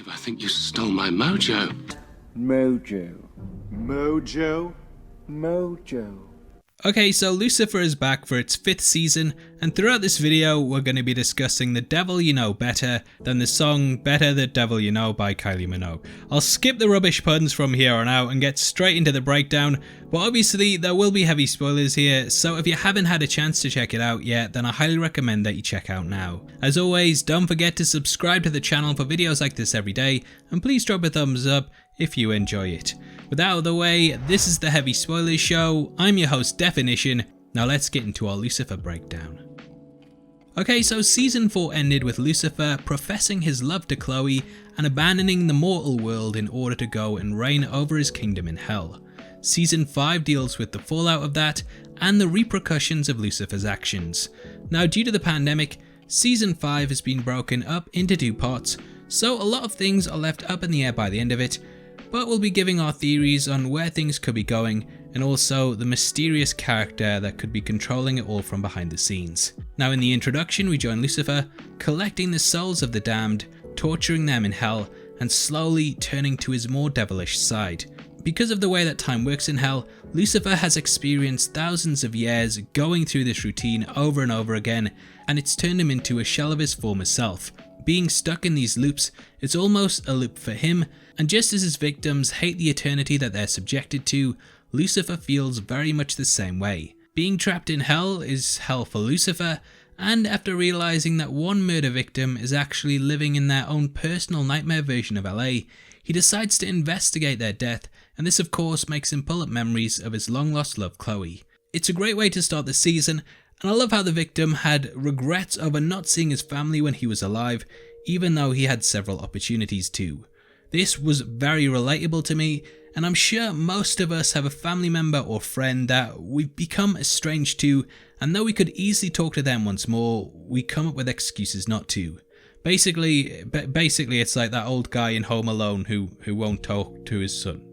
I think you stole my mojo. Mojo. Mojo. Mojo. Okay, so Lucifer is back for its 5th season, and throughout this video we're going to be discussing The Devil You Know Better than the song Better the Devil You Know by Kylie Minogue. I'll skip the rubbish puns from here on out and get straight into the breakdown, but obviously there will be heavy spoilers here, so if you haven't had a chance to check it out yet, then I highly recommend that you check out now. As always, don't forget to subscribe to the channel for videos like this every day, and please drop a thumbs up if you enjoy it. With that out of the way, this is the Heavy Spoilers Show. I'm your host Definition. Now let's get into our Lucifer breakdown. Okay, so season 4 ended with Lucifer professing his love to Chloe and abandoning the mortal world in order to go and reign over his kingdom in hell. Season 5 deals with the fallout of that and the repercussions of Lucifer's actions. Now, due to the pandemic, season 5 has been broken up into 2 parts, so a lot of things are left up in the air by the end of it, but we'll be giving our theories on where things could be going and also the mysterious character that could be controlling it all from behind the scenes. Now, in the introduction, we join Lucifer collecting the souls of the damned, torturing them in hell, and slowly turning to his more devilish side. Because of the way that time works in hell, Lucifer has experienced thousands of years going through this routine over and over again, and it's turned him into a shell of his former self. Being stuck in these loops is almost a loop for him, and just as his victims hate the eternity that they're subjected to, Lucifer feels very much the same way. Being trapped in hell is hell for Lucifer, and after realizing that one murder victim is actually living in their own personal nightmare version of LA, he decides to investigate their death, and this of course makes him pull up memories of his long lost love Chloe. It's a great way to start the season, and I love how the victim had regrets over not seeing his family when he was alive, even though he had several opportunities to. This was very relatable to me, and I'm sure most of us have a family member or friend that we've become estranged to, and though we could easily talk to them once more, we come up with excuses not to. Basically it's like that old guy in Home Alone who won't talk to his son.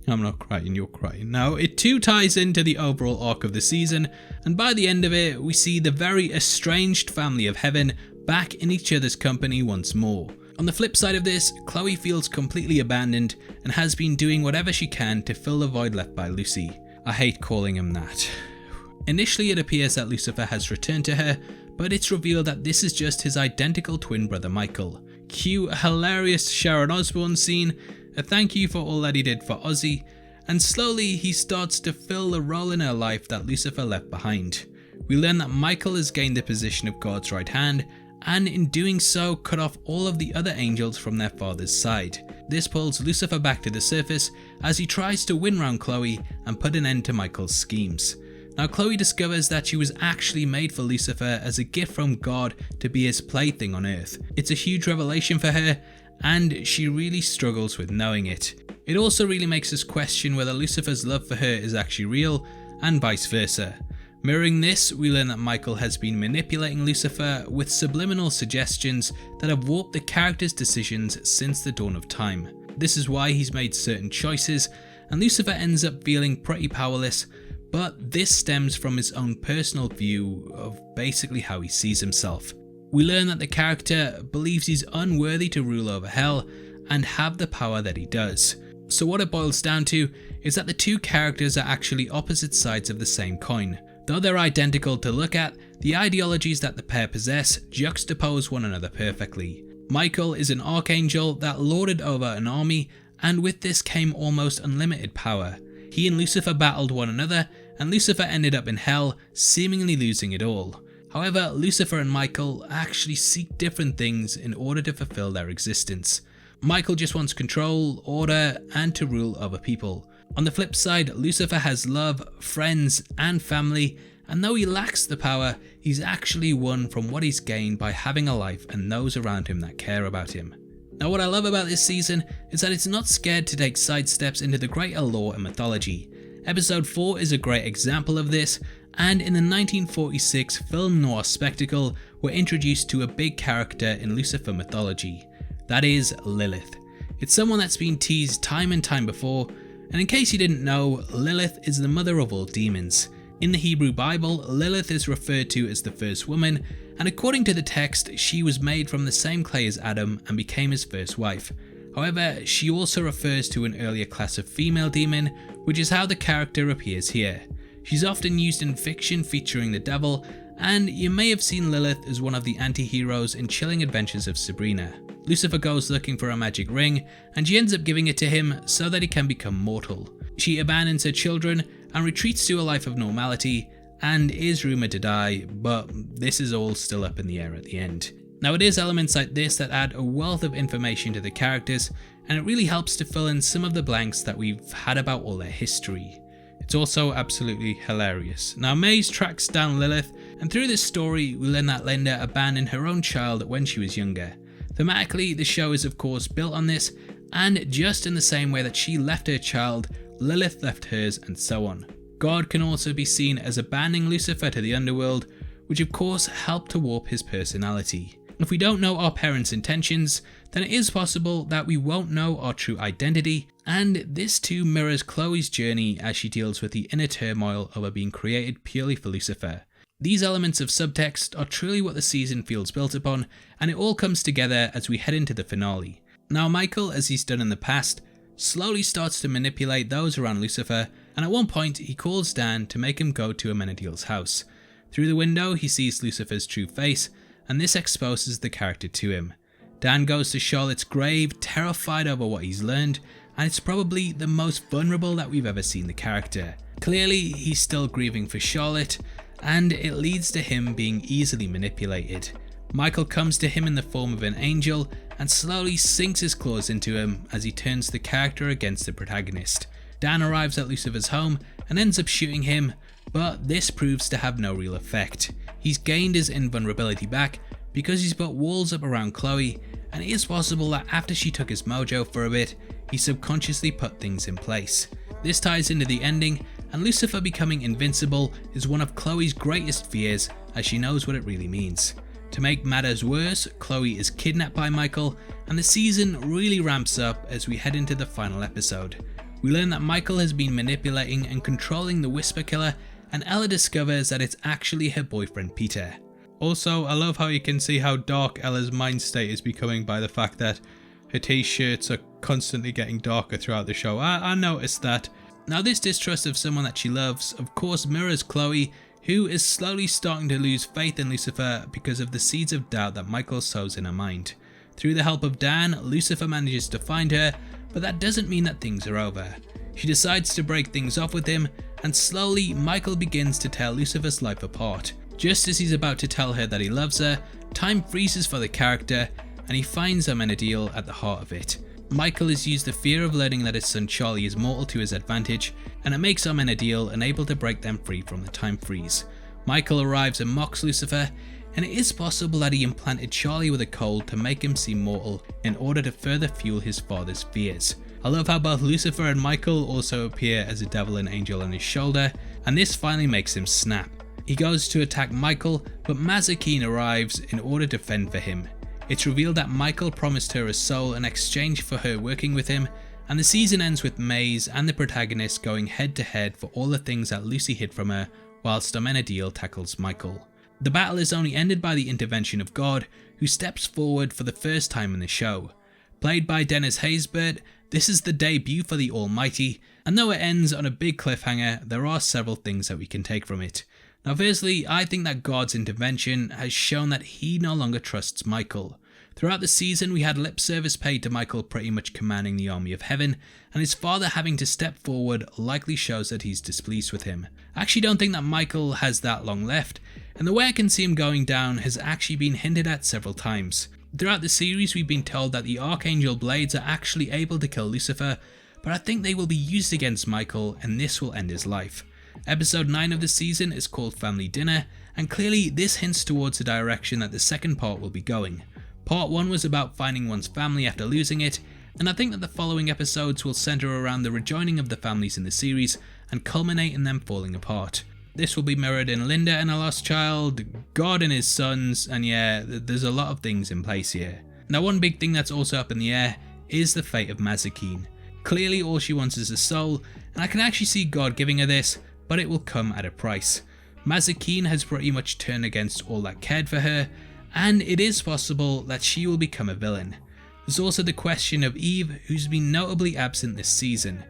I'm not crying, you're crying. Now, it too ties into the overall arc of the season, and by the end of it, we see the very estranged family of heaven back in each other's company once more. On the flip side of this, Chloe feels completely abandoned and has been doing whatever she can to fill the void left by Lucy. I hate calling him that. Initially, it appears that Lucifer has returned to her, but it's revealed that this is just his identical twin brother Michael. Cue a hilarious Sharon Osbourne scene, a thank you for all that he did for Ozzy, and slowly he starts to fill the role in her life that Lucifer left behind. We learn that Michael has gained the position of God's right hand, and in doing so cut off all of the other angels from their father's side. This pulls Lucifer back to the surface as he tries to win round Chloe and put an end to Michael's schemes. Now, Chloe discovers that she was actually made for Lucifer as a gift from God to be his plaything on earth. It's a huge revelation for her, and she really struggles with knowing it. It also really makes us question whether Lucifer's love for her is actually real, and vice versa. Mirroring this, we learn that Michael has been manipulating Lucifer with subliminal suggestions that have warped the character's decisions since the dawn of time. This is why he's made certain choices, and Lucifer ends up feeling pretty powerless, but this stems from his own personal view of basically how he sees himself. We learn that the character believes he's unworthy to rule over hell and have the power that he does. So what it boils down to is that the two characters are actually opposite sides of the same coin. Though they're identical to look at, the ideologies that the pair possess juxtapose one another perfectly. Michael is an archangel that lorded over an army, and with this came almost unlimited power. He and Lucifer battled one another, and Lucifer ended up in hell, seemingly losing it all. However, Lucifer and Michael actually seek different things in order to fulfill their existence. Michael just wants control, order, and to rule over people. On the flip side, Lucifer has love, friends, and family, and though he lacks the power, he's actually won from what he's gained by having a life and those around him that care about him. Now, what I love about this season is that it's not scared to take sidesteps into the greater lore and mythology. Episode 4 is a great example of this, and in the 1946 film noir spectacle, we're introduced to a big character in Lucifer mythology. That is Lilith. It's someone that's been teased time and time before, and in case you didn't know, Lilith is the mother of all demons. In the Hebrew Bible, Lilith is referred to as the first woman, and according to the text, she was made from the same clay as Adam and became his first wife. However, she also refers to an earlier class of female demon, which is how the character appears here. She's often used in fiction featuring the devil, and you may have seen Lilith as one of the anti-heroes in Chilling Adventures of Sabrina. Lucifer goes looking for a magic ring, and she ends up giving it to him so that he can become mortal. She abandons her children and retreats to a life of normality, and is rumoured to die, but this is all still up in the air at the end. Now it is elements like this that add a wealth of information to the characters, and it really helps to fill in some of the blanks that we've had about all their history. It's also absolutely hilarious. Now Maze tracks down Lilith, and through this story we learn that Linda abandoned her own child when she was younger. Thematically, the show is of course built on this, and just in the same way that she left her child, Lilith left hers, and so on. God can also be seen as abandoning Lucifer to the underworld, which of course helped to warp his personality. If we don't know our parents' intentions, then it is possible that we won't know our true identity, and this too mirrors Chloe's journey as she deals with the inner turmoil of her being created purely for Lucifer. These elements of subtext are truly what the season feels built upon, and it all comes together as we head into the finale. Now Michael, as he's done in the past, slowly starts to manipulate those around Lucifer, and at one point he calls Dan to make him go to Amenadiel's house. Through the window he sees Lucifer's true face, and this exposes the character to him. Dan goes to Charlotte's grave, terrified over what he's learned, and it's probably the most vulnerable that we've ever seen the character. Clearly he's still grieving for Charlotte, and it leads to him being easily manipulated. Michael comes to him in the form of an angel and slowly sinks his claws into him as he turns the character against the protagonist. Dan arrives at Lucifer's home and ends up shooting him, but this proves to have no real effect. He's gained his invulnerability back because he's put walls up around Chloe, and it is possible that after she took his mojo for a bit, he subconsciously put things in place. This ties into the ending, and Lucifer becoming invincible is one of Chloe's greatest fears, as she knows what it really means. To make matters worse, Chloe is kidnapped by Michael, and the season really ramps up as we head into the final episode. We learn that Michael has been manipulating and controlling the Whisper Killer, and Ella discovers that it's actually her boyfriend Peter. Also, I love how you can see how dark Ella's mind state is becoming by the fact that her t-shirts are constantly getting darker throughout the show. I noticed that. Now this distrust of someone that she loves of course mirrors Chloe, who is slowly starting to lose faith in Lucifer because of the seeds of doubt that Michael sows in her mind. Through the help of Dan, Lucifer manages to find her, but that doesn't mean that things are over. She decides to break things off with him, and slowly Michael begins to tear Lucifer's life apart. Just as he's about to tell her that he loves her, time freezes for the character, and he finds Amenadiel at the heart of it. Michael has used the fear of learning that his son Charlie is mortal to his advantage, and it makes Amenadiel unable to break them free from the time freeze. Michael arrives and mocks Lucifer, and it is possible that he implanted Charlie with a cold to make him seem mortal in order to further fuel his father's fears. I love how both Lucifer and Michael also appear as a devil and angel on his shoulder, and this finally makes him snap. He goes to attack Michael, but Mazikeen arrives in order to fend for him. It's revealed that Michael promised her a soul in exchange for her working with him, and the season ends with Maze and the protagonist going head to head for all the things that Lucy hid from her, whilst Amenadiel tackles Michael. The battle is only ended by the intervention of God, who steps forward for the first time in the show. Played by Dennis Haysbert, this is the debut for the Almighty, and though it ends on a big cliffhanger, there are several things that we can take from it. Now firstly, I think that God's intervention has shown that he no longer trusts Michael. Throughout the season we had lip service paid to Michael pretty much commanding the army of heaven, and his father having to step forward likely shows that he's displeased with him. I actually don't think that Michael has that long left, and the way I can see him going down has actually been hinted at several times. Throughout the series we've been told that the Archangel Blades are actually able to kill Lucifer, but I think they will be used against Michael and this will end his life. Episode 9 of the season is called Family Dinner, and clearly this hints towards the direction that the second part will be going. Part 1 was about finding one's family after losing it, and I think that the following episodes will centre around the rejoining of the families in the series and culminate in them falling apart. This will be mirrored in Linda and a lost child, God and his sons, and yeah, there's a lot of things in place here. Now one big thing that's also up in the air is the fate of Mazikeen. Clearly all she wants is a soul, and I can actually see God giving her this, but it will come at a price. Mazikeen has pretty much turned against all that cared for her, and it is possible that she will become a villain. There's also the question of Eve, who's been notably absent this season.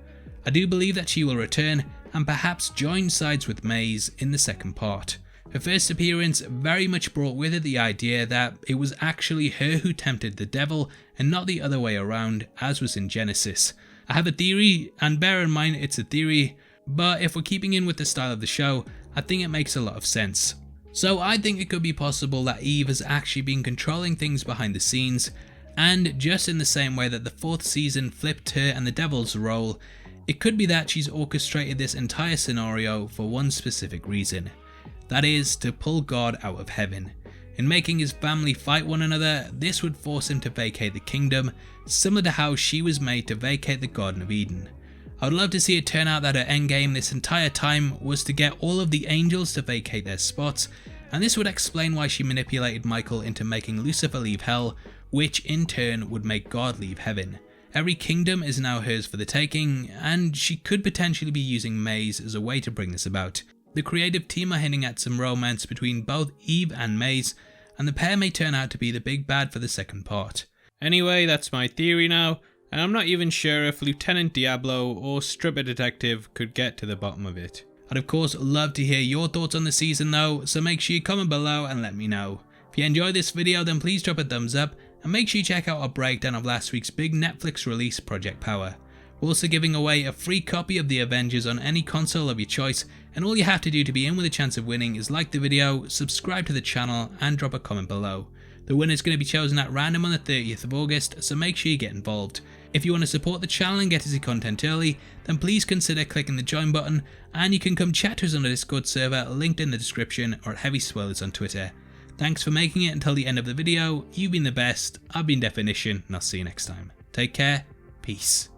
I do believe that she will return and perhaps join sides with Maze in the second part. Her first appearance very much brought with it the idea that it was actually her who tempted the devil and not the other way around, as was in Genesis. I have a theory, and bear in mind it's a theory, but if we're keeping in with the style of the show, I think it makes a lot of sense. So I think it could be possible that Eve has actually been controlling things behind the scenes, and just in the same way that the 4th season flipped her and the devil's role, it could be that she's orchestrated this entire scenario for one specific reason. That is, to pull God out of heaven. In making his family fight one another, this would force him to vacate the kingdom, similar to how she was made to vacate the Garden of Eden. I would love to see it turn out that her endgame this entire time was to get all of the angels to vacate their spots, and this would explain why she manipulated Michael into making Lucifer leave hell, which in turn would make God leave heaven. Every kingdom is now hers for the taking, and she could potentially be using Maze as a way to bring this about. The creative team are hinting at some romance between both Eve and Maze, and the pair may turn out to be the big bad for the second part. Anyway, that's my theory now, and I'm not even sure if Lieutenant Diablo or Stripper Detective could get to the bottom of it. I'd of course love to hear your thoughts on the season though, so make sure you comment below and let me know. If you enjoyed this video, then please drop a thumbs up, and make sure you check out our breakdown of last week's big Netflix release, Project Power. We're also giving away a free copy of The Avengers on any console of your choice, and all you have to do to be in with a chance of winning is like the video, subscribe to the channel, and drop a comment below. The winner is going to be chosen at random on the 30th of August, so make sure you get involved. If you want to support the channel and get to see content early, then please consider clicking the join button, and you can come chat to us on the Discord server linked in the description or at Heavy Spoilers on Twitter. Thanks for making it until the end of the video. You've been the best, I've been Definition, and I'll see you next time. Take care, peace.